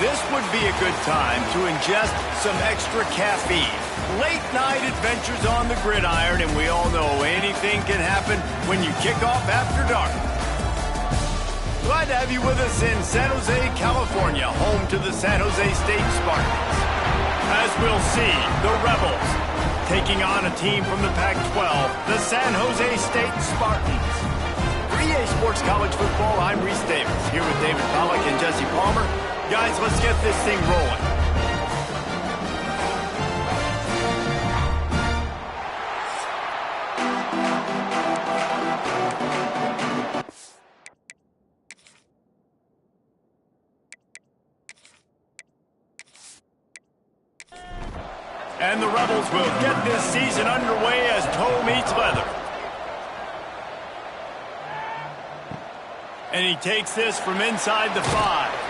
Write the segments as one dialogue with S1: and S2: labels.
S1: This would be a good time to ingest some extra caffeine. Late night adventures on the gridiron, and we all know anything can happen when you kick off after dark. Glad to have you with us in San Jose, California, home to the San Jose State Spartans. As we'll see, the Rebels taking on a team from the Pac-12, the San Jose State Spartans. For EA Sports College Football, I'm Reese Davis, here with David Pollack and Jesse Palmer. Guys, let's get this thing rolling. And the Rebels will get this season underway as toe meets leather. And he takes this from inside the 5.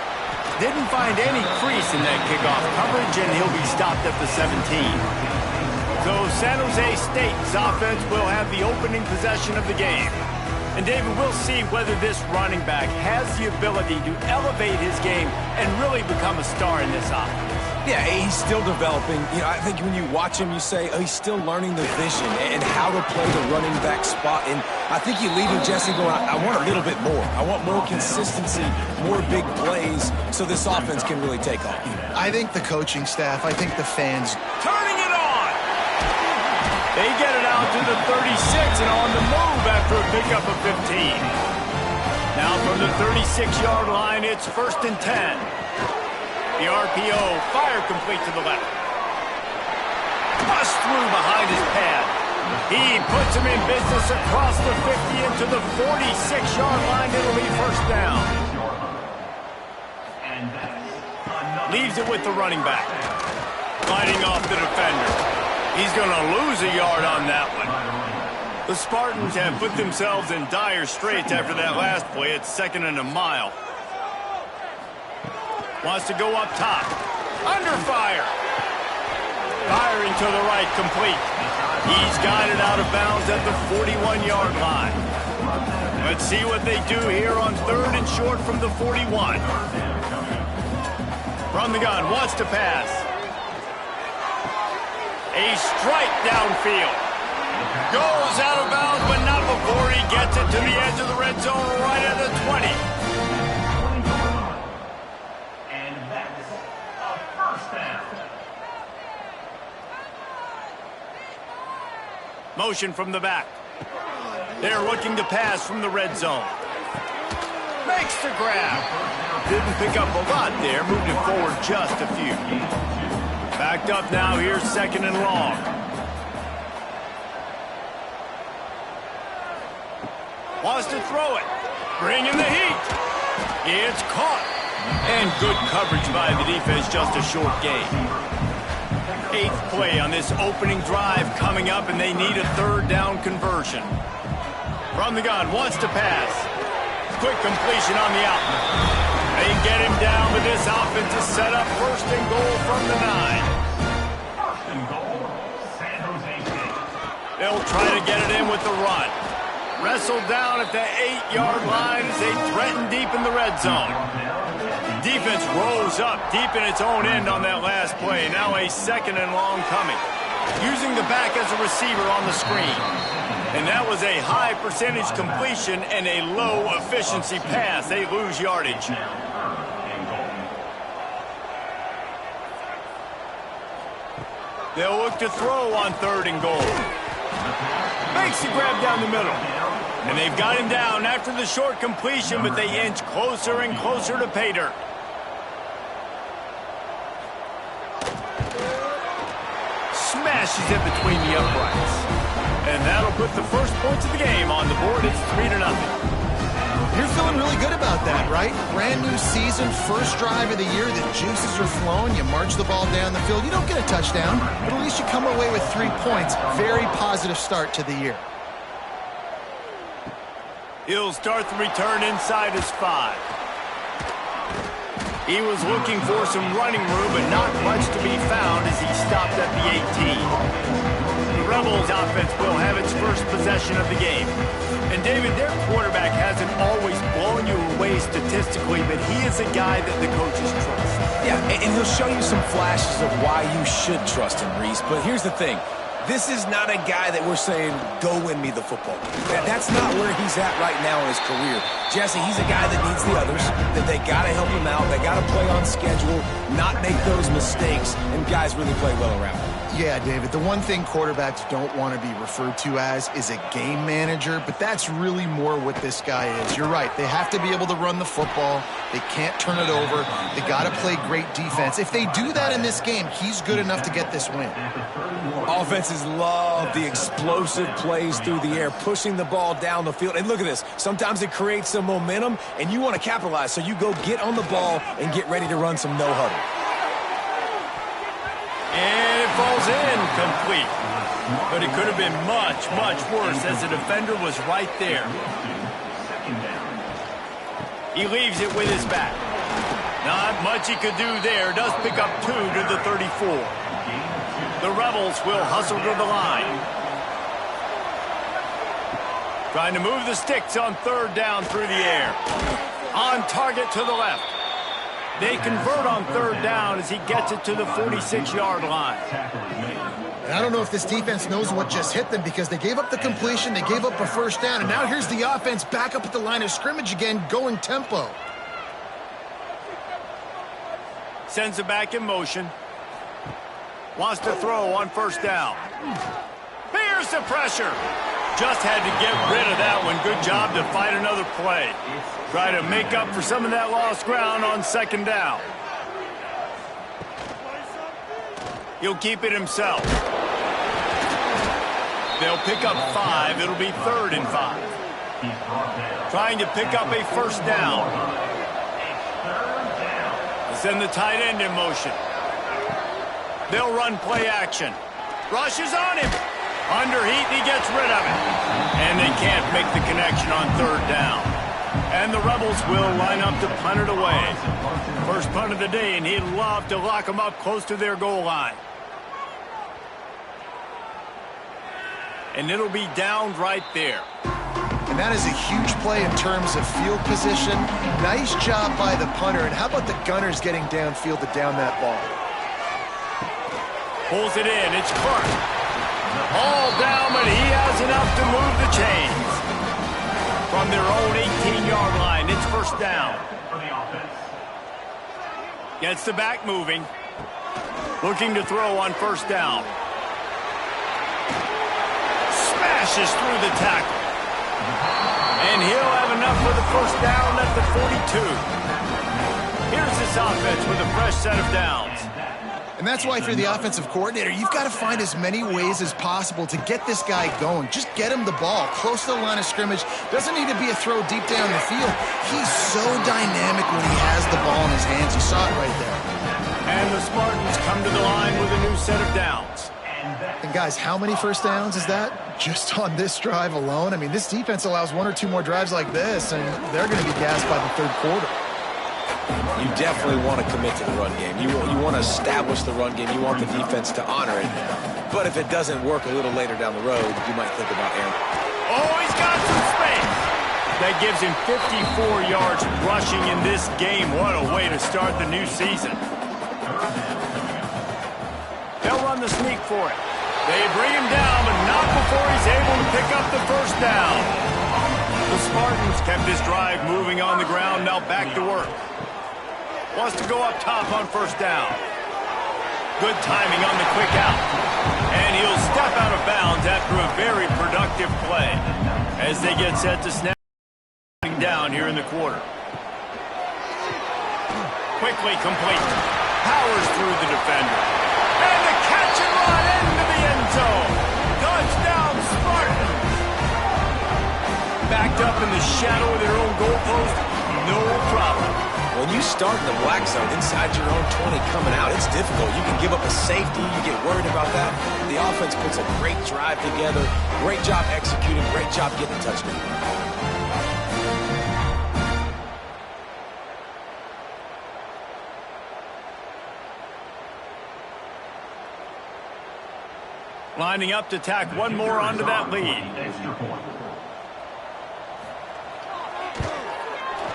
S1: Didn't find any crease in that kickoff coverage, and he'll be stopped at the 17. So San Jose State's offense will have the opening possession of the game. And David, we'll see whether this running back has the ability to elevate his game and really become a star in this offense.
S2: Yeah, he's still developing. You know, I think when you watch him, you say, oh, he's still learning the vision and how to play the running back spot. And I think you leave him, Jesse, going, I want a little bit more. I want more consistency, more big plays, so this offense can really take off.
S3: I think the coaching staff, I think the fans.
S1: Turning it on! They get it out to the 36 and on the move after a pickup of 15. Now from the 36-yard line, it's 1st and 10. The RPO, fire complete to the left. Bust through behind his pad. He puts him in business across the 50 into the 46-yard line. It'll be 1st down. Leaves it with the running back. Fighting off the defender. He's going to lose a yard on that one. The Spartans have put themselves in dire straits after that last play. It's 2nd and a mile. Wants to go up top. Under fire. Firing to the right, complete. He's got it out of bounds at the 41-yard line. Let's see what they do here on 3rd and short from the 41. From the gun, wants to pass. A strike downfield. Goes out of bounds, but not before he gets it to the edge of the red zone right at the 20. Motion from the back. They're looking to pass from the red zone. Makes the grab. Didn't pick up a lot there. Moved it forward just a few. Backed up now. Here's 2nd and long. Wants to throw it. Bringing the heat. It's caught. And good coverage by the defense. Just a short gain. 8th play on this opening drive coming up, and they need a 3rd down conversion. From the gun, wants to pass. Quick completion on the out. They get him down, but this offense is set up 1st and goal from the 9. 1st and goal, San Jose State. They'll try to get it in with the run. Wrestled down at the 8-yard line as they threaten deep in the red zone. Defense rose up deep in its own end on that last play. Now a 2nd and long coming. Using the back as a receiver on the screen. And that was a high percentage completion and a low efficiency pass. They lose yardage. They'll look to throw on 3rd and goal. Makes the grab down the middle. And they've got him down after the short completion, but they inch closer and closer to pay dirt. Smashes it between the uprights. And that'll put the first points of the game on the board. It's 3-0.
S3: You're feeling really good about that, right? Brand new season, first drive of the year. The juices are flowing. You march the ball down the field. You don't get a touchdown, but at least you come away with 3 points. Very positive start to the year.
S1: He'll start the return inside his 5. He was looking for some running room, but not much to be found as he stopped at the 18. The Rebels offense will have its first possession of the game. And David, their quarterback hasn't always blown you away statistically, but he is a guy that the coaches trust.
S2: Yeah, and he'll show you some flashes of why you should trust him, Reese. But here's the thing. This is not a guy that we're saying, go win me the football. That's not where he's at right now in his career. Jesse, he's a guy that needs the others, that they got to help him out. They got to play on schedule, not make those mistakes, and guys really play well around him.
S3: Yeah, David, the one thing quarterbacks don't want to be referred to as is a game manager, but that's really more what this guy is. You're right. They have to be able to run the football. They can't turn it over. They got to play great defense. If they do that in this game, he's good enough to get this win.
S2: Offenses love the explosive plays through the air, pushing the ball down the field. And look at this. Sometimes it creates some momentum, and you want to capitalize. So you go get on the ball and get ready to run some no-huddle.
S1: And it falls incomplete. But it could have been much, much worse as the defender was right there. He leaves it with his back. Not much he could do there. Does pick up 2 to the 34. The Rebels will hustle to the line. Trying to move the sticks on 3rd down through the air. On target to the left. They convert on 3rd down as he gets it to the 46-yard line.
S3: And I don't know if this defense knows what just hit them because they gave up the completion, they gave up a 1st down, and now here's the offense back up at the line of scrimmage again, going tempo.
S1: Sends it back in motion. Wants to throw on 1st down. Here's the pressure. Just had to get rid of that one. Good job to fight another play. Try to make up for some of that lost ground on 2nd down. He'll keep it himself. They'll pick up 5. It'll be 3rd and 5. Trying to pick up a 1st down. They send the tight end in motion. They'll run play action. Rushes on him. Under heat, he gets rid of it. And they can't make the connection on 3rd down. And the Rebels will line up to punt it away. First punt of the day, and he'd love to lock them up close to their goal line. And it'll be downed right there.
S3: And that is a huge play in terms of field position. Nice job by the punter. And how about the gunners getting downfield to down that ball?
S1: Pulls it in. It's Clark. All down, but he has enough to move the chains. From their own 18-yard line, it's 1st down. Gets the back moving. Looking to throw on 1st down. Smashes through the tackle. And he'll have enough for the 1st down at the 42. Here's this offense with a fresh set of downs.
S3: And that's why if you're the offensive coordinator, you've got to find as many ways as possible to get this guy going. Just get him the ball close to the line of scrimmage. Doesn't need to be a throw deep down the field. He's so dynamic when he has the ball in his hands. You saw it right there.
S1: And the Spartans come to the line with a new set of downs.
S3: And guys, how many 1st downs is that? Just on this drive alone? I mean, this defense allows 1 or 2 more drives like this, and they're going to be gassed by the 3rd quarter.
S2: You definitely want to commit to the run game. You want to establish the run game. You want the defense to honor it. But if it doesn't work a little later down the road, you might think about Aaron.
S1: Oh, he's got some space. That gives him 54 yards rushing in this game. What a way to start the new season. They'll run the sneak for it. They bring him down, but not before he's able to pick up the 1st down. The Spartans kept this drive moving on the ground, now back to work. Wants to go up top on 1st down. Good timing on the quick out. And he'll step out of bounds after a very productive play as they get set to snap down here in the quarter. Quickly complete. Powers through the defender. And the catch and run into the end zone. Touchdown, Spartans. Backed up in the shadow of their own goalpost, no problem.
S2: When you start in the black zone inside your own 20 coming out, it's difficult. You can give up a safety. You get worried about that. The offense puts a great drive together. Great job executing. Great job getting a touchdown.
S1: Lining up to tack one more onto that lead.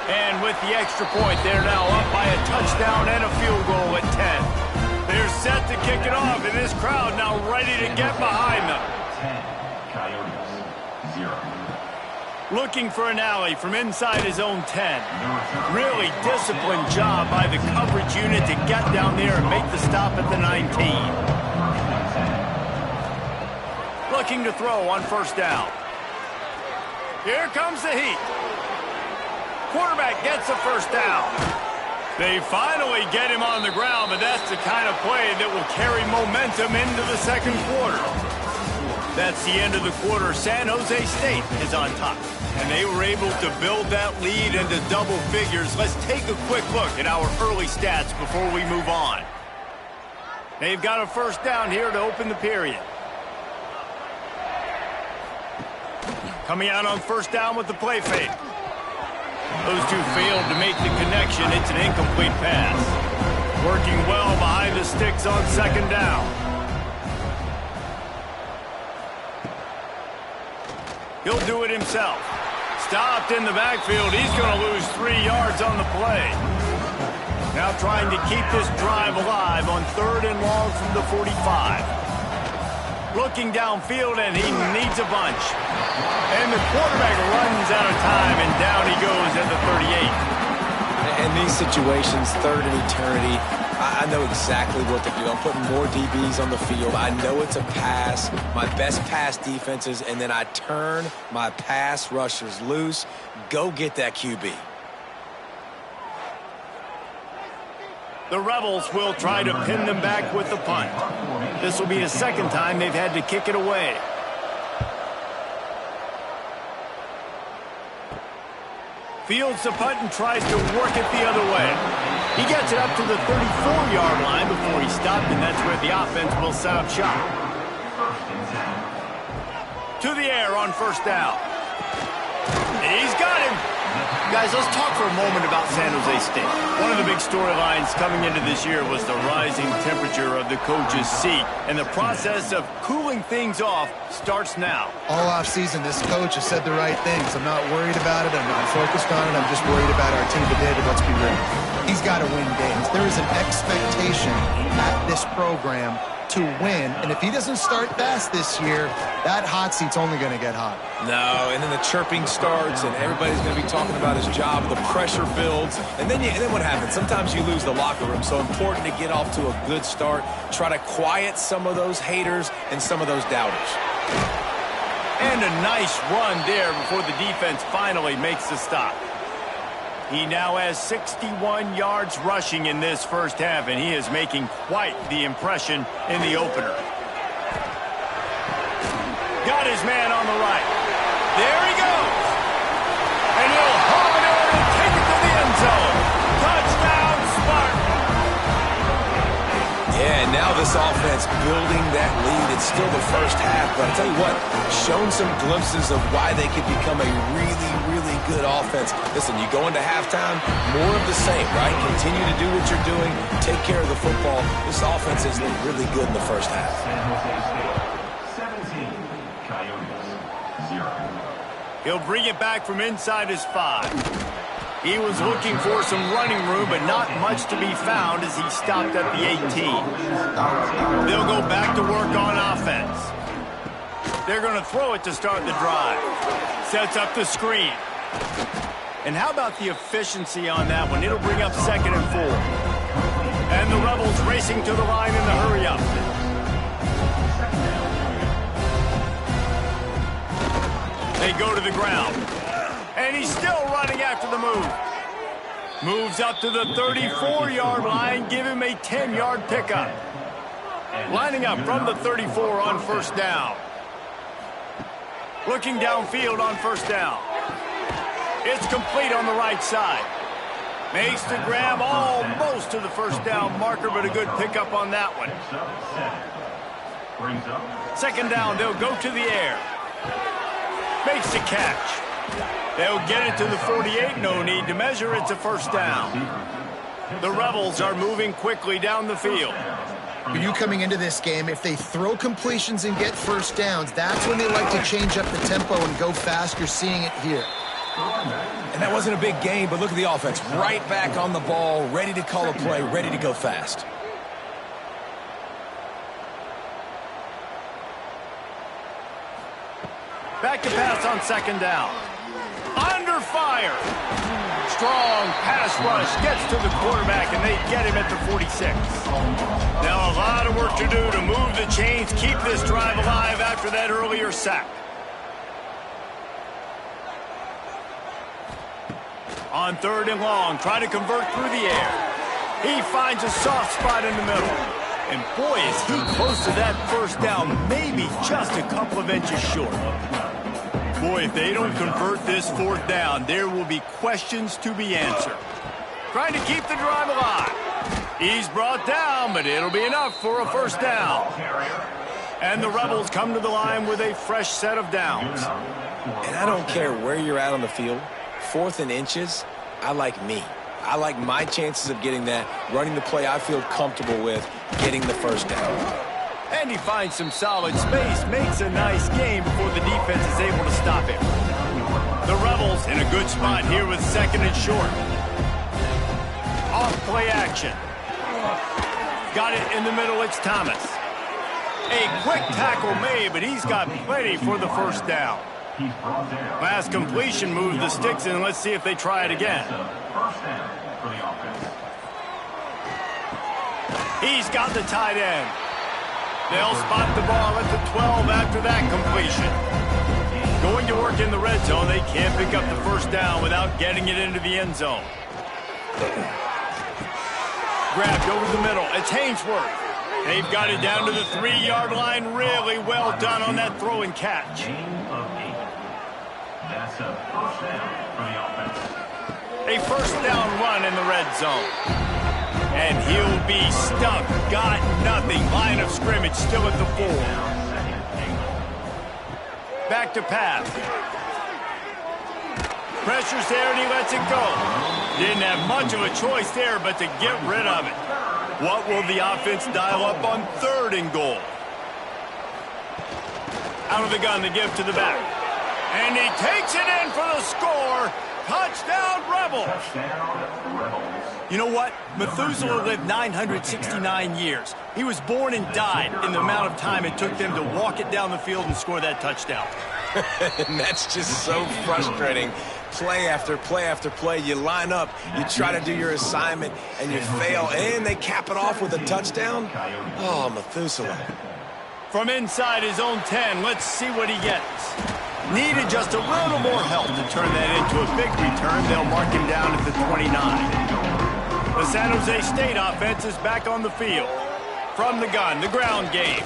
S1: And with the extra point, they're now up by a touchdown and a field goal at 10. They're set to kick it off, and this crowd now ready to get behind them.
S4: 10, Coyotes, 0.
S1: Looking for an alley from inside his own 10. Really disciplined job by the coverage unit to get down there and make the stop at the 19. Looking to throw on first down. Here comes the heat. Quarterback gets a first down. They finally get him on the ground, but that's the kind of play that will carry momentum into the second quarter. That's the end of the quarter. San Jose State is on top, and they were able to build that lead into double figures. Let's take a quick look at our early stats before we move on. They've got a first down here to open the period. Coming out on first down with the play fake. Those two failed to make the connection. It's an incomplete pass. Working well behind the sticks on second down. He'll do it himself. Stopped in the backfield. He's going to lose 3 yards on the play. Now trying to keep this drive alive on third and long from the 45. Looking downfield, and he needs a bunch. And the quarterback runs out of time, and down he goes at the 38.
S2: In these situations, third and eternity, I know exactly what to do. I'm putting more DBs on the field. I know it's a pass, my best pass defenses, and then I turn my pass rushers loose. Go get that QB.
S1: The Rebels will try to pin them back with the punt. This will be the second time they've had to kick it away. Fields the punt and tries to work it the other way. He gets it up to the 34-yard line before he stopped, and that's where the offense will set up shop. To the air on first down. He's got him. Guys, let's talk for a moment about San Jose State. One of the big storylines coming into this year was the rising temperature of the coach's seat, and the process of cooling things off starts now.
S3: All offseason, this coach has said the right things. I'm not worried about it. I'm not focused on it. I'm just worried about our team. But David, let's be real. He's got to win games. There is an expectation at this program to win, and if he doesn't start fast this year, that hot seat's only going to get hot.
S2: No, and then the chirping starts, and everybody's going to be talking about his job. The pressure builds, and then what happens? Sometimes you lose the locker room, so important to get off to a good start. Try to quiet some of those haters and some of those doubters.
S1: And a nice run there before the defense finally makes the stop. He now has 61 yards rushing in this first half, and he is making quite the impression in the opener. Got his man on the right. There he goes. And he'll haul it in and take it to the end zone. Touchdown, Spartan.
S2: Yeah, and now this offense building that lead. It's still the first half, but I'll tell you what, shown some glimpses of why they could become a really, really good offense. Listen, you go into halftime, more of the same, right? Continue to do what you're doing, take care of the football. This offense has looked really good in the first half.
S4: San Jose State, 17, Coyotes, 0.
S1: He'll bring it back from inside his 5. He was looking for some running room, but not much to be found as he stopped at the 18. They'll go back to work on offense. They're going to throw it to start the drive. Sets up the screen. And how about the efficiency on that one? It'll bring up 2nd and 4. And the Rebels racing to the line in the hurry-up. They go to the ground. And he's still running after the move. Moves up to the 34-yard line. Give him a 10-yard pickup. Lining up from the 34 on first down. Looking downfield on first down. It's complete on the right side. Makes the grab almost to the first down marker, but a good pickup on that one. Second down, they'll go to the air. Makes the catch. They'll get it to the 48. No need to measure. It's a first down. The Rebels are moving quickly down the field.
S3: For you coming into this game, if they throw completions and get first downs, that's when they like to change up the tempo and go fast. You're seeing it here.
S2: And that wasn't a big game, but look at the offense. Right back on the ball, ready to call a play, ready to go fast.
S1: Back to pass on second down. Under fire. Strong pass rush gets to the quarterback, and they get him at the 46. Now a lot of work to do to move the chains, keep this drive alive after that earlier sack. On third and long, trying to convert through the air. He finds a soft spot in the middle. And boy, is he close to that first down, maybe just a couple of inches short. Boy, if they don't convert this fourth down, there will be questions to be answered. Trying to keep the drive alive. He's brought down, but it'll be enough for a first down. And the Rebels come to the line with a fresh set of downs.
S2: And I don't care where you're at on the field. 4th and inches, I like me. I like my chances of getting that, running the play I feel comfortable with, getting the first down.
S1: And he finds some solid space, makes a nice game before the defense is able to stop him. The Rebels in a good spot here with second and short. Off play action. Got it in the middle, it's Thomas. A quick tackle made, but he's got plenty for the first down. Last completion moves the sticks in. Let's see if they try it again. He's got the tight end. They'll spot the ball at the 12 after that completion. Going to work in the red zone. They can't pick up the first down without getting it into the end zone. Grabbed over the middle. It's Hainsworth. They've got it down to the 3-yard line. Really well done on that throw and catch.
S4: That's a first down for the offense.
S1: A first down run in the red zone. And he'll be stuck. Got nothing. Line of scrimmage still at the 4. Back to pass. Pressure's there and he lets it go. Didn't have much of a choice there but to get rid of it. What will the offense dial up on 3rd and goal? Out of the gun, the give to the back. And he takes it in for the score. Touchdown, Rebels. You know what? Methuselah lived 969 years. He was born and died in the amount of time it took them to walk it down the field and score that touchdown.
S2: And that's just so frustrating. Play after play after play. You line up, you try to do your assignment, and you fail, and they cap it off with a touchdown? Oh, Methuselah.
S1: From inside his own 10, let's see what he gets. Needed just a little more help to turn that into a big return. They'll mark him down at the 29. The San Jose State offense is back on the field. From the gun, the ground game.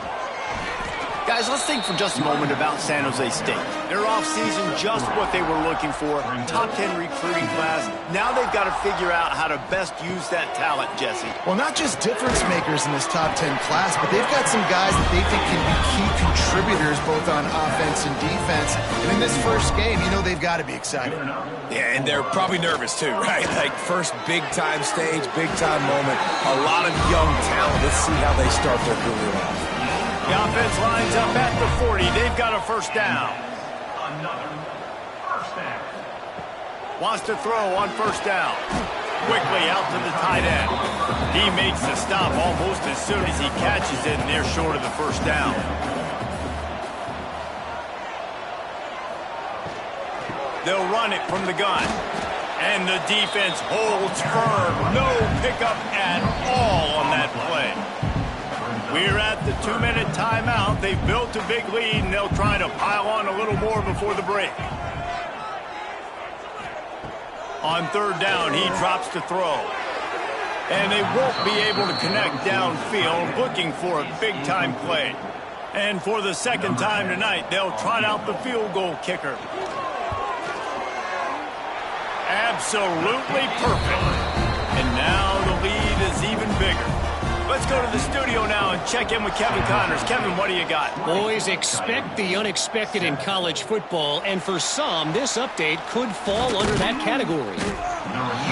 S1: Guys, let's think for just a moment about San Jose State. Their offseason, just what they were looking for. Top 10 recruiting class. Now they've got to figure out how to best use that talent, Jesse.
S3: Well, not just difference makers in this top 10 class, but they've got some guys that they think can be key contributors both on offense and defense. And in this first game, you know they've got to be excited.
S2: Yeah, and they're probably nervous too, right? Like first big-time stage, big-time moment. A lot of young talent. Let's see how they start their career off.
S1: The offense lines up at the 40. They've got a first down.
S4: Another first down.
S1: Wants to throw on first down. Quickly out to the tight end. He makes the stop almost as soon as he catches it, and they're short of the first down. They'll run it from the gun. And the defense holds firm. No pickup at all on that play. We're at the 2-minute timeout. They've built a big lead, and they'll try to pile on a little more before the break. On third down, he drops to throw. And they won't be able to connect downfield, looking for a big-time play. And for the second time tonight, they'll trot out the field goal kicker. Absolutely perfect. And now the lead is even bigger. Let's go to the studio now and check in with Kevin Connors. Kevin, what do you got?
S5: Boys, expect the unexpected in college football, and for some, this update could fall under that category.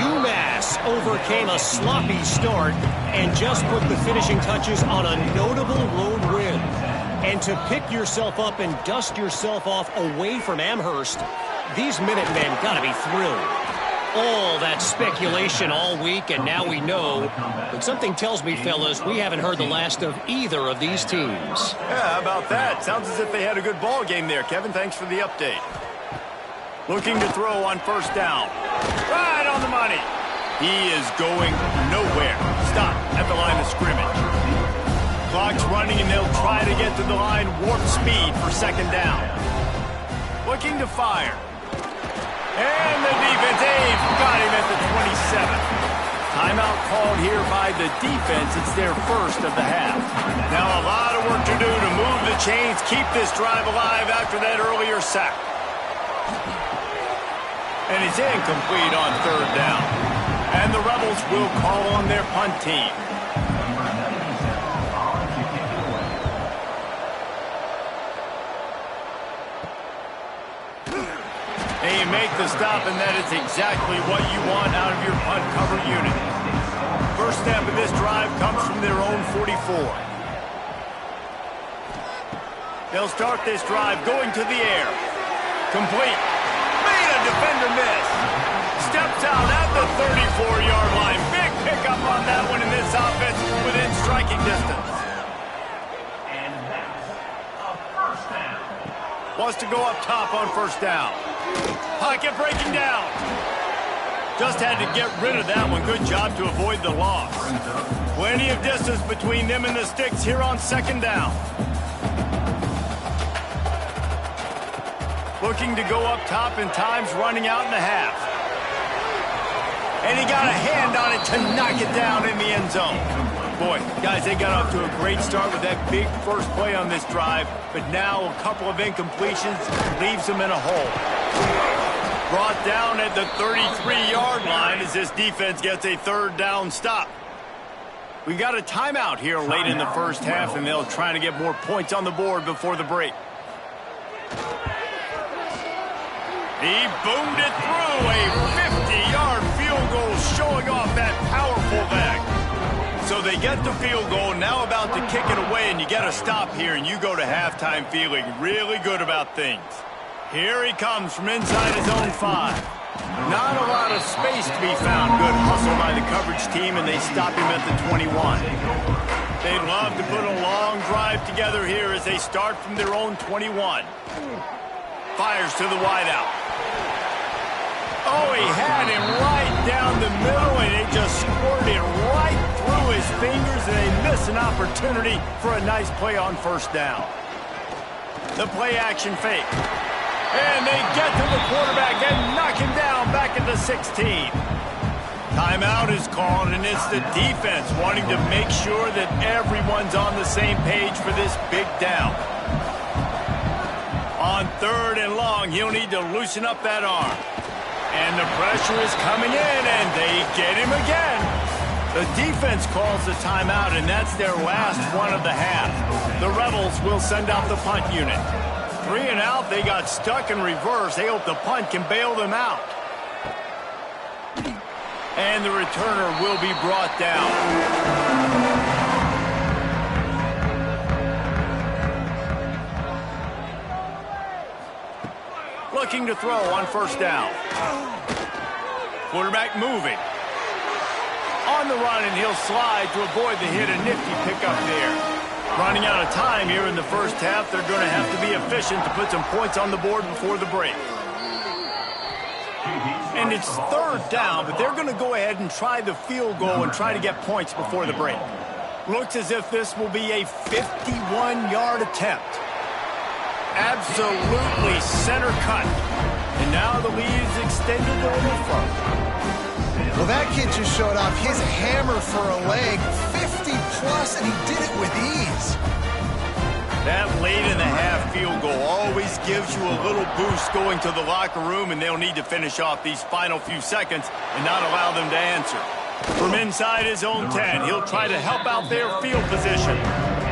S5: UMass overcame a sloppy start and just put the finishing touches on a notable road win. And to pick yourself up and dust yourself off away from Amherst, these Minutemen gotta be thrilled. All that speculation all week, and now we know. But something tells me, fellas, we haven't heard the last of either of these teams.
S1: Yeah, how about that? Sounds as if they had a good ball game there, Kevin. Thanks for the update. Looking to throw on first down. Right on the money. He is going nowhere. Stop at the line of scrimmage. Clock's running, and they'll try to get to the line warp speed for second down. Looking to fire. And the defense aids got him at the 27. Timeout called here by the defense. It's their first of the half. Now a lot of work to do to move the chains, keep this drive alive after that earlier sack. And it's incomplete on third down. And the Rebels will call on their punt team. And you make the stop, and that is exactly what you want out of your punt cover unit. First step of this drive comes from their own 44. They'll start this drive going to the air. Complete. Made a defender miss. Steps out at the 34-yard line. Big pickup on that one in this offense within striking distance.
S4: And that's a first down.
S1: Wants to go up top on first down. Pocket breaking down. Just had to get rid of that one. Good job to avoid the loss. Plenty of distance between them and the sticks here on second down. Looking to go up top, and time's running out in the half. And he got a hand on it to knock it down in the end zone. Boy, guys, they got off to a great start with that big first play on this drive, but now a couple of incompletions leaves them in a hole. Brought down at the 33-yard line as this defense gets a third down stop. We got a timeout here late in the first half, and they'll try to get more points on the board before the break. He boomed it through. A 50-yard field goal showing off that powerful back. So they get the field goal, now about to kick it away, and you get a stop here, and you go to halftime feeling really good about things. Here he comes from inside his own 5. Not a lot of space to be found. Good hustle by the coverage team, and they stop him at the 21. They'd love to put a long drive together here as they start from their own 21. Fires to the wideout. Oh, he had him right down the middle, and it just squirted right through his fingers, and they miss an opportunity for a nice play on first down. The play-action fake. And they get to the quarterback and knock him down back at the 16. Timeout is called, and it's the defense wanting to make sure that everyone's on the same page for this big down. On third and long, he'll need to loosen up that arm. And the pressure is coming in, and they get him again. The defense calls the timeout, and that's their last one of the half. The Rebels will send out the punt unit. 3 and out, they got stuck in reverse. They hope the punt can bail them out. And the returner will be brought down. Looking to throw on first down. Quarterback moving. On the run, and he'll slide to avoid the hit. A nifty pickup there. Running out of time here in the first half. They're going to have to be efficient to put some points on the board before the break. And it's third down, but they're going to go ahead and try the field goal and try to get points before the break. Looks as if this will be a 51-yard attempt. Absolutely center cut. And now the lead is extended a little further.
S3: Well, that kid just showed off his hammer for a leg, 50-plus, and he did it with ease.
S1: That late-in-the-half field goal always gives you a little boost going to the locker room, and they'll need to finish off these final few seconds and not allow them to answer. From inside his own 10, he'll try to help out their field position.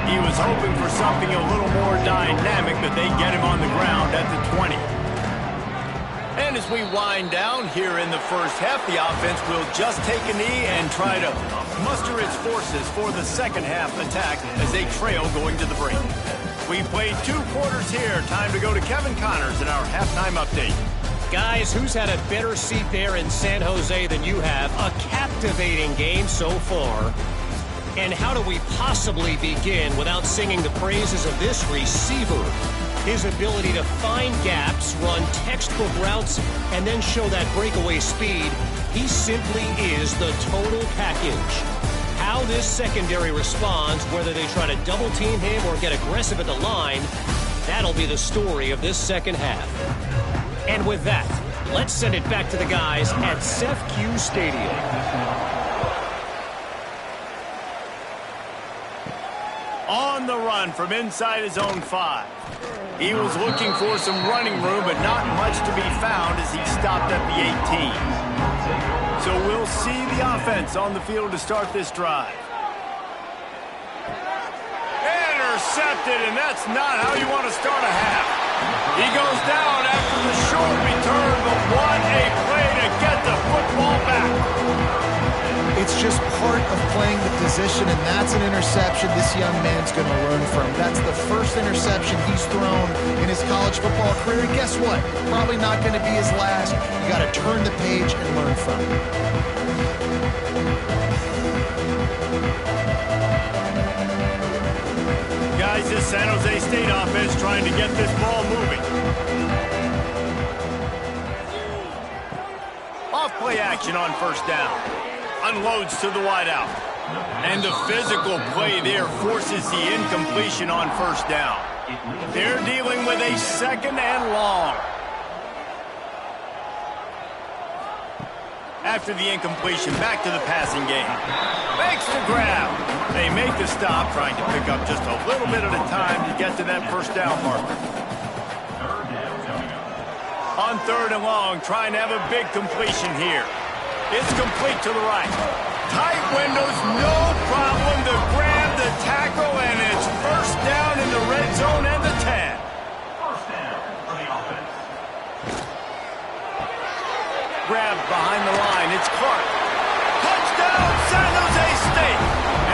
S1: He was hoping for something a little more dynamic, but they get him on the ground at the 20. And as we wind down here in the first half, the offense will just take a knee and try to muster its forces for the second half attack as they trail going to the break. We played 2 quarters here. Time to go to Kevin Connors in our halftime update.
S5: Guys, who's had a better seat there in San Jose than you have? A captivating game so far. And how do we possibly begin without singing the praises of this receiver? His ability to find gaps, run textbook routes, and then show that breakaway speed. He simply is the total package. How this secondary responds, whether they try to double-team him or get aggressive at the line, that'll be the story of this second half. And with that, let's send it back to the guys at CEF Stadium.
S1: On the run from inside his own 5. He was looking for some running room, but not much to be found as he stopped at the 18. So we'll see the offense on the field to start this drive. Intercepted, and that's not how you want to start a half. He goes down after the short return, but what a play to get the football back.
S3: It's just part of playing the position, and that's an interception this young man's going to learn from. That's the first interception he's thrown in his college football career, and guess what? Probably not going to be his last. You got to turn the page and learn from it.
S1: Guys, this San Jose State offense trying to get this ball moving. Off-play action on first down. Unloads to the wideout. And the physical play there forces the incompletion on first down. They're dealing with a second and long. After the incompletion, back to the passing game. Makes the grab. They make the stop, trying to pick up just a little bit at a time to get to that first down marker. On third and long, trying to have a big completion here. It's complete to the right. Tight windows, no problem to grab the tackle, and it's first down in the red zone and the 10.
S4: First down for the offense.
S1: Grab behind the line. It's Clark. Touchdown, San Jose State.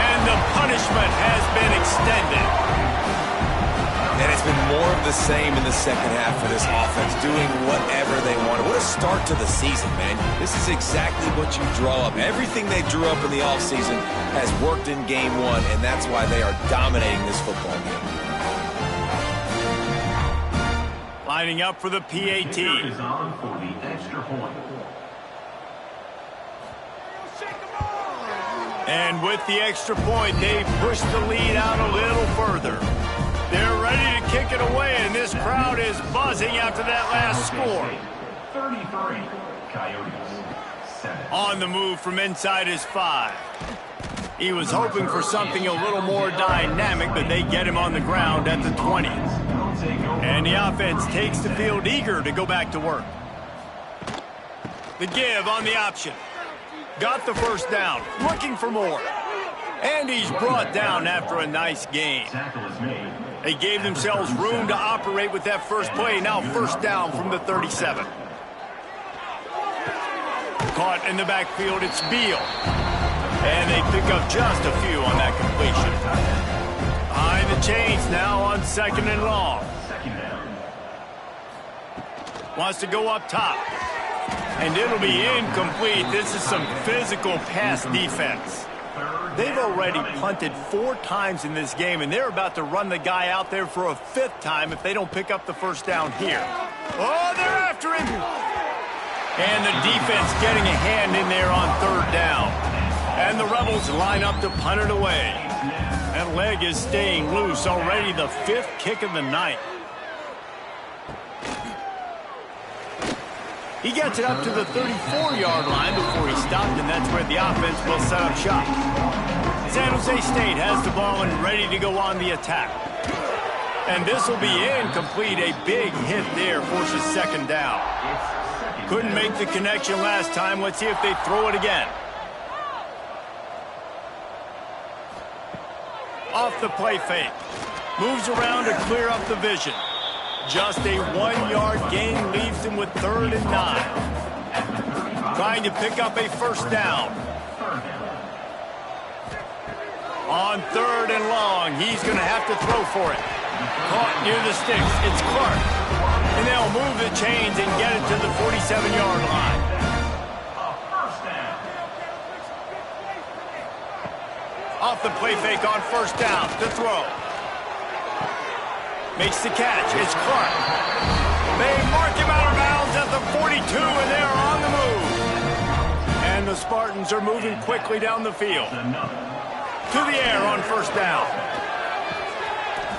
S1: And the punishment has been extended.
S2: And it's been more of the same in the second half for this offense, doing whatever they want. What a start to the season, man. This is exactly what you draw up. Everything they drew up in the offseason has worked in game one, and that's why they are dominating this football game.
S1: Lining up for the PAT.
S4: Is on for the extra point.
S1: And with the extra point, they push the lead out a little further. They're ready to kick it away, and this crowd is buzzing after that last score.
S4: 33, Coyotes, 7.
S1: On the move from inside his 5. He was hoping for something a little more dynamic, but they get him on the ground at the 20. And the offense takes the field eager to go back to work. The give on the option. Got the first down, looking for more. And he's brought down after a nice gain.
S4: Tackle is made.
S1: They gave themselves room to operate with that first play. Now first down from the 37. Caught in the backfield, it's Beal. And they pick up just a few on that completion. Behind the chains now on second and long.
S4: Second down.
S1: Wants to go up top. And it'll be incomplete. This is some physical pass defense. They've already punted 4 times in this game, and they're about to run the guy out there for a 5th time if they don't pick up the first down here. Oh, they're after him! And the defense getting a hand in there on third down. And the Rebels line up to punt it away. That leg is staying loose, already the 5th kick of the night. He gets it up to the 34-yard line before he stopped, and that's where the offense will set up shop. San Jose State has the ball and ready to go on the attack. And this will be incomplete. A big hit there forces second down. Couldn't make the connection last time. Let's see if they throw it again. Off the play fake. Moves around to clear up the vision. Just a 1-yard gain leaves him with 3rd and 9. Trying to pick up a first down. On 3rd and long, he's going to have to throw for it. Caught near the sticks. It's Clark. And they'll move the chains and get it to the 47-yard line. Off the play fake on first down to throw. Makes the catch. It's Clark. They mark him out of bounds at the 42, and they're on the move. And the Spartans are moving quickly down the field. To the air on first down.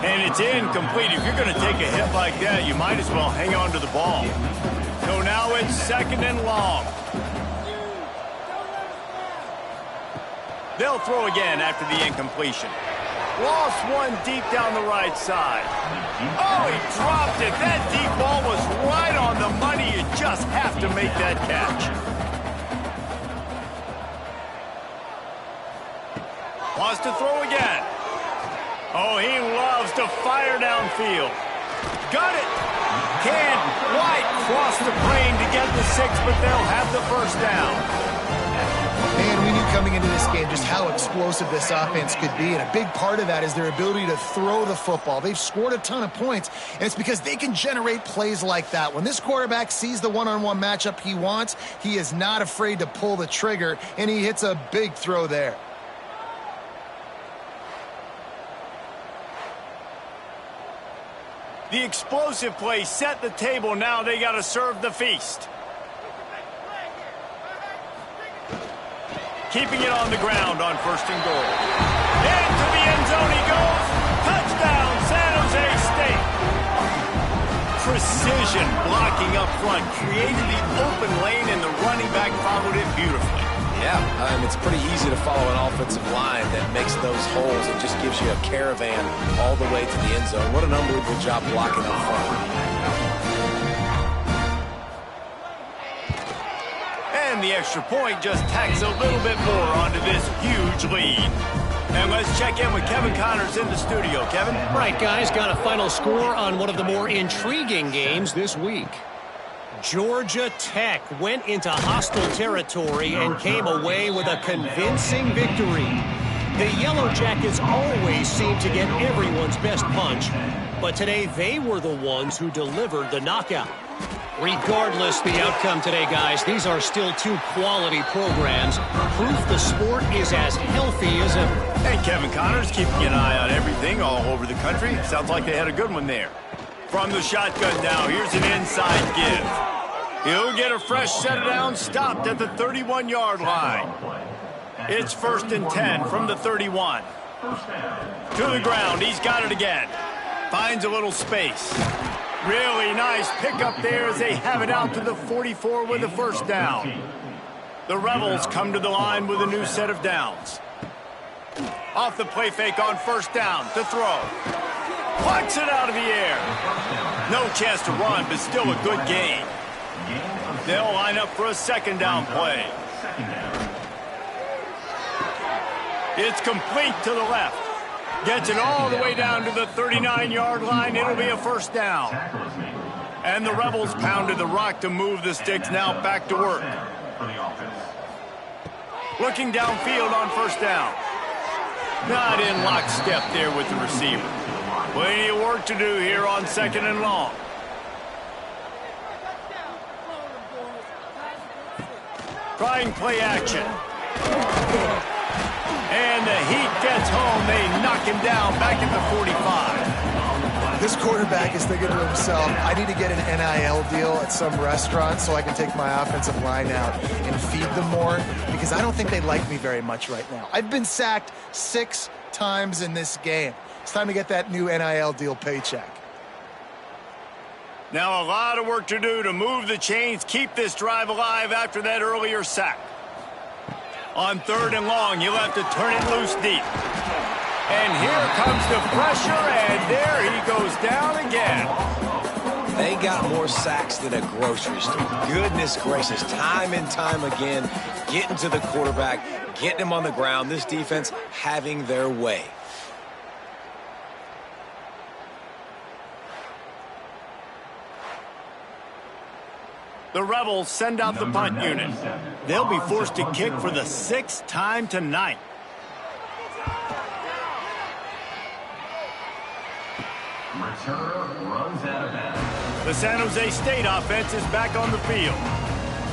S1: And it's incomplete. If you're going to take a hit like that, you might as well hang on to the ball. So now it's second and long. They'll throw again after the incompletion. Lost one deep down the right side. Oh, he dropped it. That deep ball was right on the money. You just have to make that catch. Wants to throw again. Oh, he loves to fire downfield. Got it. Can't quite cross the plane to get the 6, but they'll have the first down.
S3: Man, we knew coming into this game just how explosive this offense could be, and a big part of that is their ability to throw the football. They've scored a ton of points, and it's because they can generate plays like that. When this quarterback sees the one-on-one matchup he wants, he is not afraid to pull the trigger, and he hits a big throw there.
S1: The explosive play set the table. Now they got to serve the feast. Keeping it on the ground on first and goal. Into the end zone he goes. Touchdown, San Jose State. Precision blocking up front. Created the open lane, and the running back followed it beautifully.
S2: Yeah, it's pretty easy to follow an offensive line that makes those holes and just gives you a caravan all the way to the end zone. What an unbelievable job blocking up front.
S1: And the extra point just tacks a little bit more onto this huge lead. And let's check in with Kevin Connors in the studio. Kevin?
S5: Right, guys, got a final score on one of the more intriguing games this week. Georgia Tech went into hostile territory and came away with a convincing victory. The Yellow Jackets always seem to get everyone's best punch, but today they were the ones who delivered the knockout. Regardless the outcome today, guys, these are still two quality programs. Proof the sport is as healthy as ever.
S1: And Kevin Connors keeping an eye on everything all over the country. Sounds like they had a good one there. From the shotgun now, here's an inside give. He'll get a fresh set down, stopped at the 31-yard line. It's 1st and 10 from the 31. To the ground, he's got it again. Finds a little space. Really nice pickup there as they have it out to the 44 with a first down. The Rebels come to the line with a new set of downs. Off the play fake on first down to throw. Plucks it out of the air. No chance to run, but still a good gain. They'll line up for a second down play. It's complete to the left. Gets it all the way down to the 39-yard line. It'll be a first down. And the Rebels pounded the rock to move the sticks. Now back to work. Looking downfield on first down. Not in lockstep there with the receiver. Plenty of work to do here on second and long. Trying play action. And the Heat gets home. They knock him down back at the 45.
S3: This quarterback is thinking to himself, I need to get an NIL deal at some restaurant so I can take my offensive line out and feed them more, because I don't think they like me very much right now. I've been sacked 6 times in this game. It's time to get that new NIL deal paycheck.
S1: Now a lot of work to do to move the chains, keep this drive alive after that earlier sack. On 3rd and long, he'll have to turn it loose deep. And here comes the pressure, and there he goes down again.
S2: They got more sacks than a grocery store. Goodness gracious, time and time again, getting to the quarterback, getting him on the ground. This defense having their way.
S1: The Rebels send out the punt unit. They'll be forced to kick for the 6th time tonight.
S4: Returner runs out of bounds.
S1: The San Jose State offense is back on the field.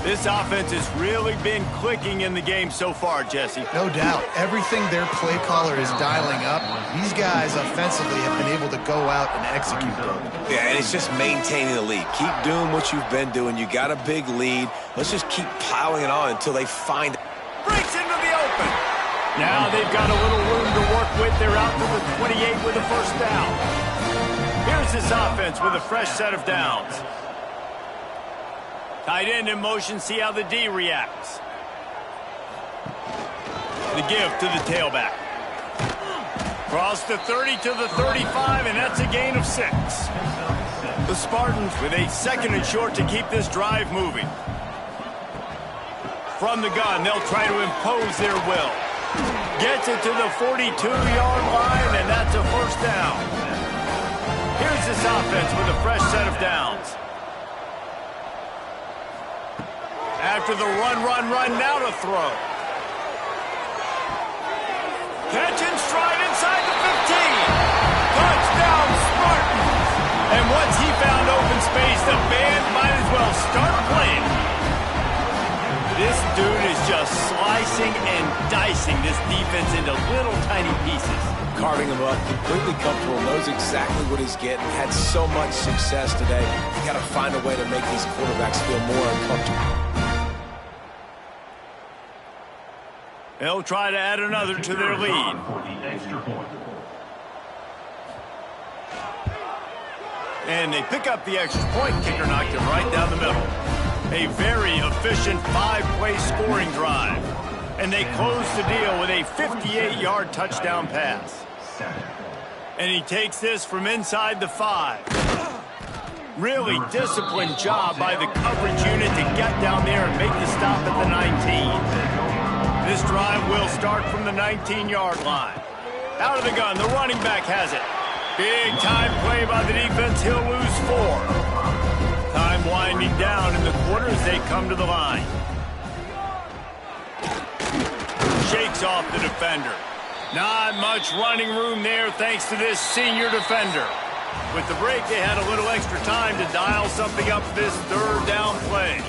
S1: This offense has really been clicking in the game so far, Jesse.
S3: No doubt. Everything their play caller is dialing up, these guys offensively have been able to go out and execute them.
S2: Yeah, and it's just maintaining the lead. Keep doing what you've been doing. You got a big lead. Let's just keep piling it on until they find it.
S1: Breaks into the open. Now they've got a little room to work with. They're out to the 28 with a first down. Here's this offense with a fresh set of downs. Tight end in motion, see how the D reacts. The give to the tailback. Cross the 30 to the 35, and that's a gain of 6. The Spartans with a second and short to keep this drive moving. From the gun, they'll try to impose their will. Gets it to the 42-yard line, and that's a first down. Here's this offense with a fresh set of downs. After the run, now to throw. Catch and stride inside the 15. Touchdown, Spartans. And once he found open space, the band might as well start playing. This dude is just slicing and dicing this defense into little tiny pieces.
S2: Carving him up, completely comfortable, knows exactly what he's getting, had so much success today. You got to find a way to make these quarterbacks feel more uncomfortable.
S1: They'll try to add another to their lead. And they pick up the extra point. Kicker knocked it right down the middle. A very efficient 5-play scoring drive. And they close the deal with a 58-yard touchdown pass. And he takes this from inside the 5. Really disciplined job by the coverage unit to get down there and make the stop at the 19. This drive will start from the 19-yard line. Out of the gun, the running back has it. Big time play by the defense. He'll lose 4. Time winding down in the quarter as they come to the line. Shakes off the defender. Not much running room there thanks to this senior defender. With the break, they had a little extra time to dial something up this third down play.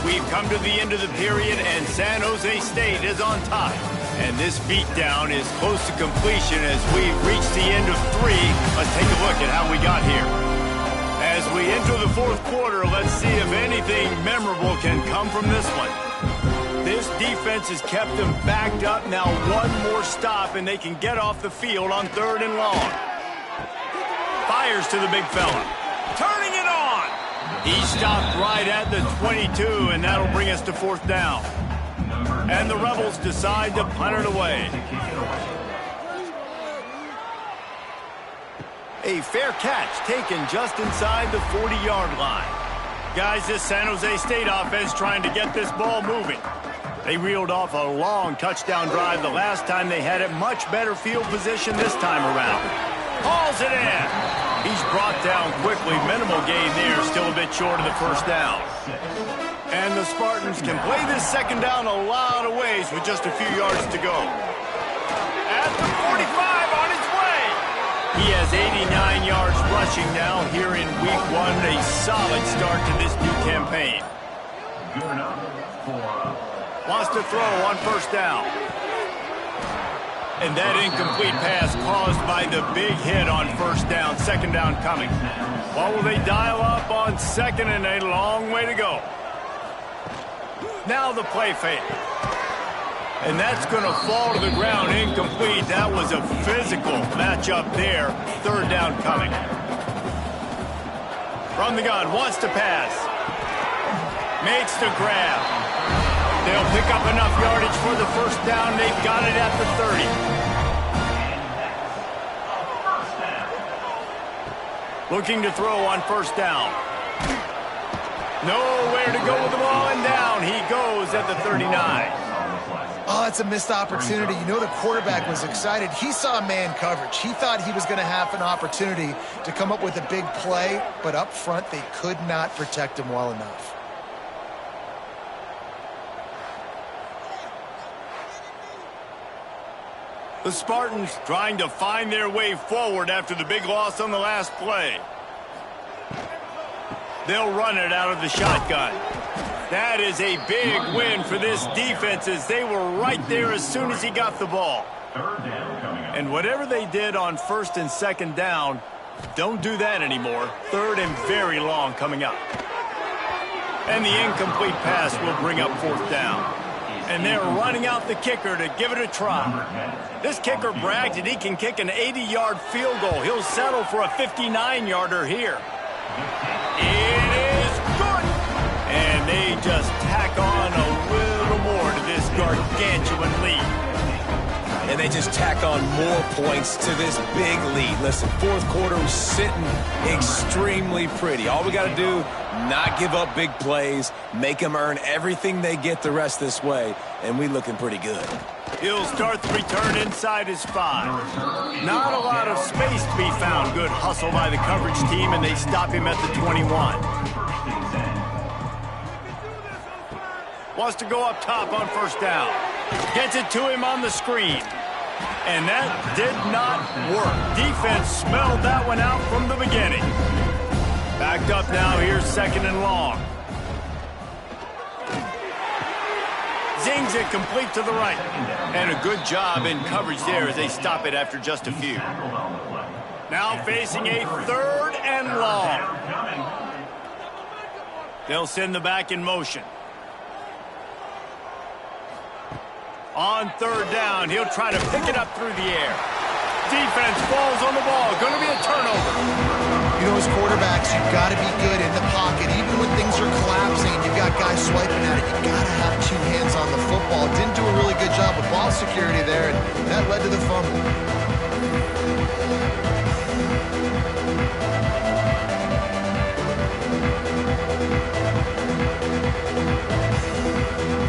S1: We've come to the end of the period, and San Jose State is on top. And this beatdown is close to completion as we've reached the end of 3. Let's take a look at how we got here. As we enter the fourth quarter, let's see if anything memorable can come from this one. This defense has kept them backed up. Now one more stop, and they can get off the field on 3rd and long. Fires to the big fella. Turning it on. He stopped right at the 22, and that'll bring us to 4th down. And the Rebels decide to punt it away. A fair catch taken just inside the 40-yard line. Guys, this San Jose State offense trying to get this ball moving. They reeled off a long touchdown drive the last time they had it. Much better field position this time around. Hauls it in. He's brought down quickly. Minimal gain there. Still a bit short of the first down. And the Spartans can play this second down a lot of ways with just a few yards to go. At the 45 on his way. He has 89 yards rushing now here in week 1. A solid start to this new campaign.
S4: Good enough for
S1: Wants to throw on first down. And that incomplete pass caused by the big hit on first down. Second down coming. What will they dial up on second, and a long way to go. Now the play fake. And that's going to fall to the ground incomplete. That was a physical matchup there. 3rd down coming. From the gun, wants to pass. Makes the grab. They'll pick up enough yardage for the first down. They've got it at the 30. Looking to throw on first down. Nowhere to go with the ball, and down he goes at the 39.
S3: Oh, it's a missed opportunity. You know the quarterback was excited. He saw man coverage. He thought he was going to have an opportunity to come up with a big play, but up front they could not protect him well enough.
S1: The Spartans trying to find their way forward after the big loss on the last play. They'll run it out of the shotgun. That is a big win for this defense as they were right there as soon as he got the ball. And whatever they did on first and second down, don't do that anymore. Third and very long coming up. And the incomplete pass will bring up fourth down. And they're running out the kicker to give it a try. This kicker bragged that he can kick an 80-yard field goal. He'll settle for a 59-yarder here. It is good. And they just tack on a little more to this gargantuan lead.
S2: And they just tack on more points to this big lead. Listen, fourth quarter was sitting extremely pretty. All we got to do, not give up big plays, make them earn everything they get the rest this way, and we looking pretty good.
S1: He'll start the return inside his 5. Not a lot of space to be found. Good hustle by the coverage team, and they stop him at the 21. Wants to go up top on first down. Gets it to him on the screen. And that did not work. Defense smelled that one out from the beginning. Backed up now. Here's second and long. Zings it complete to the right. And a good job in coverage there as they stop it after just a few. Now facing a third and long. They'll send the back in motion. On third down, he'll try to pick it up through the air. Defense falls on the ball. Going to be a turnover.
S3: You know, as quarterbacks, you've got to be good in the pocket. Even when things are collapsing, you've got guys swiping at it. You've got to have two hands on the football. Didn't do a really good job of ball security there, and that led to the fumble.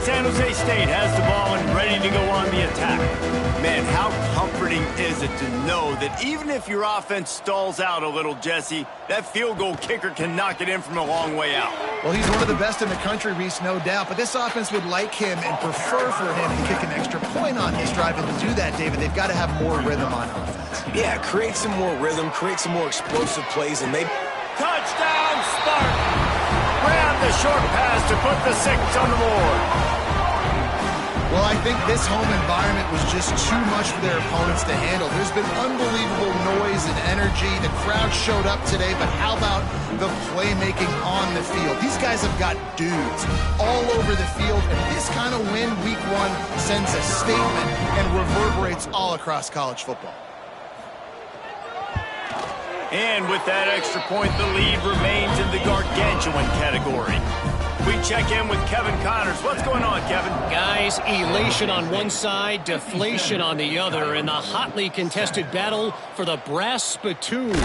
S1: San Jose State has the ball and ready to go on the attack. Man, how comforting is it to know that even if your offense stalls out a little, Jesse, that field goal kicker can knock it in from a long way out.
S3: Well, he's one of the best in the country, Reese, no doubt. But this offense would like him and prefer for him to kick an extra point on this drive. And to do that, David, they've got to have more rhythm on offense.
S2: Yeah, create some more rhythm, create some more explosive plays, and maybe...
S1: Touchdown, Spartan! Grab the short pass to put the 6 on the board.
S3: Well, I think this home environment was just too much for their opponents to handle. There's been unbelievable noise and energy. The crowd showed up today, but how about the playmaking on the field? These guys have got dudes all over the field, and this kind of win week 1 sends a statement and reverberates all across college football.
S1: And with that extra point, the lead remains in the gargantuan category. We check in with Kevin Connors. What's going on, Kevin?
S5: Guys, elation on one side, deflation on the other in the hotly contested battle for the brass spittoon.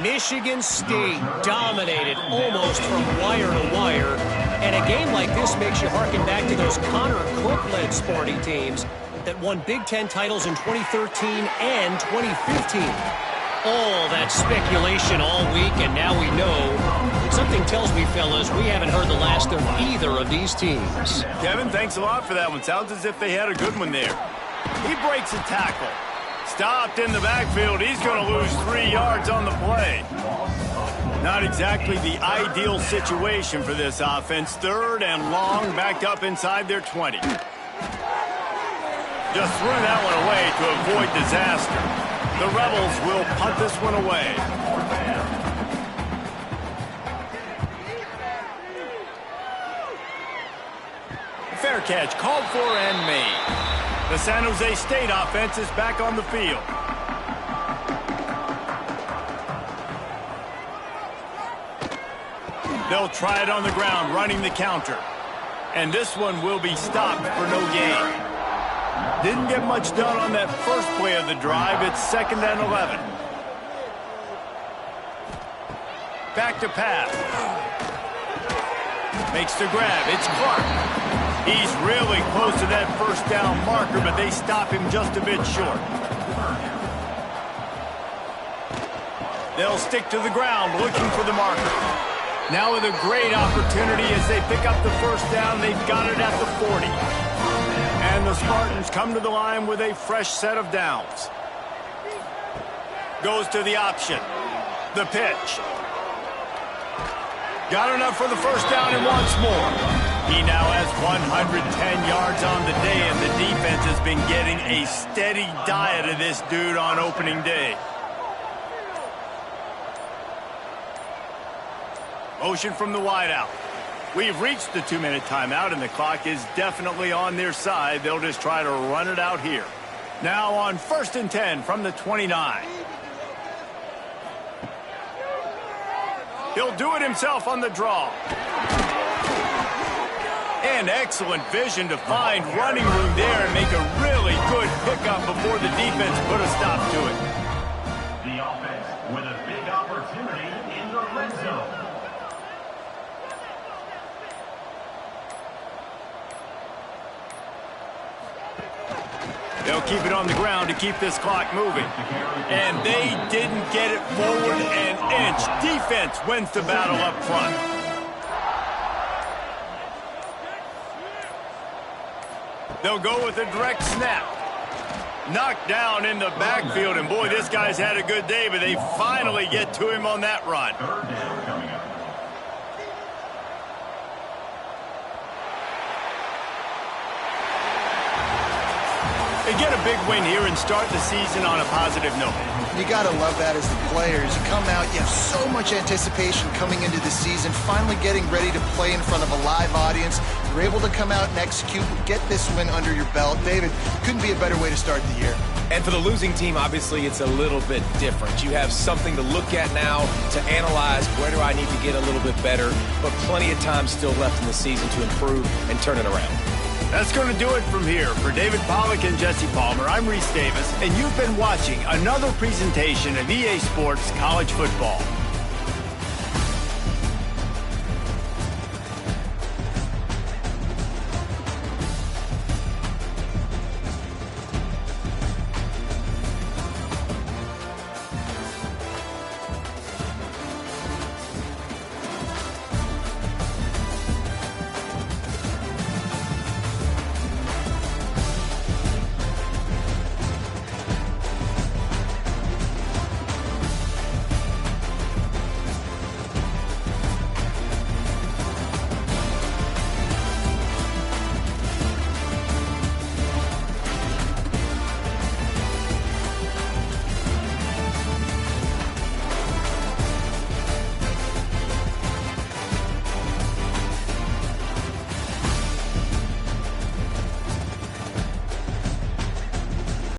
S5: Michigan State dominated almost from wire to wire. And a game like this makes you harken back to those Connor Cook-led Sparty teams that won Big Ten titles in 2013 and 2015. All that speculation all week, and now we know. Something tells me, fellas, we haven't heard the last of either of these teams.
S1: Kevin, thanks a lot for that one. Sounds as if they had a good one there. He breaks a tackle. Stopped in the backfield. He's going to lose 3 yards on the play. Not exactly the ideal situation for this offense. Third and long, backed up inside their 20. Just threw that one away to avoid disaster. The Rebels will punt this one away. Fair catch called for and made. The San Jose State offense is back on the field. They'll try it on the ground, running the counter. And this one will be stopped for no gain. Didn't get much done on that first play of the drive. It's second and 11. Back to pass. Makes the grab. It's Clark. He's really close to that first down marker, but they stop him just a bit short. They'll stick to the ground looking for the marker. Now with a great opportunity as they pick up the first down. They've got it at the 40. And the Spartans come to the line with a fresh set of downs. Goes to the option. The pitch. Got enough for the first down and wants more. He now has 110 yards on the day, and the defense has been getting a steady diet of this dude on opening day. Motion from the wideout. We've reached the 2-minute timeout, and the clock is definitely on their side. They'll just try to run it out here. Now on 1st and 10 from the 29. He'll do it himself on the draw. And excellent vision to find running room there and make a really good pickup before the defense put a stop to it.
S4: The offense with a big opportunity in the red zone.
S1: They'll keep it on the ground to keep this clock moving. And they didn't get it forward an inch. Defense wins the battle up front. They'll go with a direct snap. Knocked down in the backfield, and boy, this guy's had a good day, but they finally get to him on that run.
S4: Third down coming up.
S1: They get a big win here and start the season on a positive note.
S3: You got to love that as the players. You come out, you have so much anticipation coming into the season, finally getting ready to play in front of a live audience. You're able to come out and execute and get this win under your belt. David, couldn't be a better way to start the year.
S2: And for the losing team, obviously, it's a little bit different. You have something to look at now, to analyze where do I need to get a little bit better, but plenty of time still left in the season to improve and turn it around.
S1: That's going to do it from here. For David Pollack and Jesse Palmer, I'm Reese Davis, and you've been watching another presentation of EA Sports College Football.